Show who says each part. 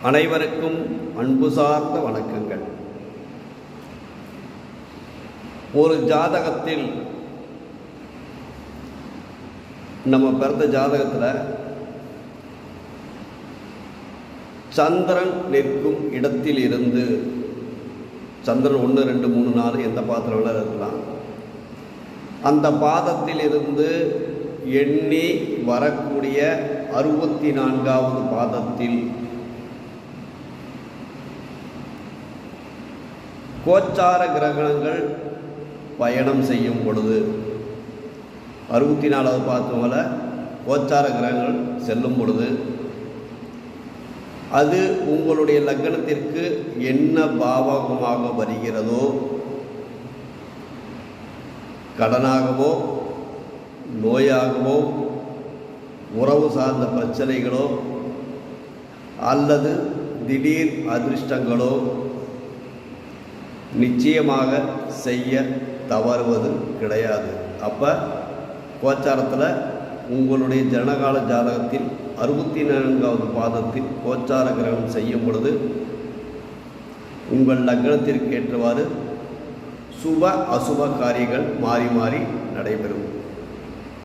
Speaker 1: அனைவருக்கும் அன்பு சார்ந்த வணக்கங்கள். ஒரு ஜாதகத்தில் நம்ம பிறந்த ஜாதகத்தில் சந்திரன் நிற்கும் இடத்தில் இருந்து, சந்திரன் 1, 2, 3, 4 எந்த பாதத்தில் வேணாலும் இருக்கலாம், அந்த பாதத்தில் இருந்து எண்ணி வரக்கூடிய 64வது பாதத்தில் கோச்சார கிரகணங்கள் பயணம் செய்யும் பொழுது, 64வது பாதத்தில் கோச்சார கிரகங்கள் செல்லும் பொழுது அது உங்களுடைய லக்னத்திற்கு என்ன பாவகமாக வருகிறதோ, கடனாகவோ நோயாகவோ உறவு சார்ந்த பிரச்சனைகளோ அல்லது திடீர் அதிர்ஷ்டங்களோ நிச்சயமாக செய்ய தவறுவது கிடையாது. அப்போ கோச்சாரத்தில் உங்களுடைய ஜனகால ஜாதகத்தில் 64வது பாதத்தில் கோச்சார கிரகணம் செய்யும் பொழுது உங்கள் லக்னத்திற்கு ஏற்றவாறு சுப அசுப காரியங்கள் மாறி மாறி நடைபெறும்.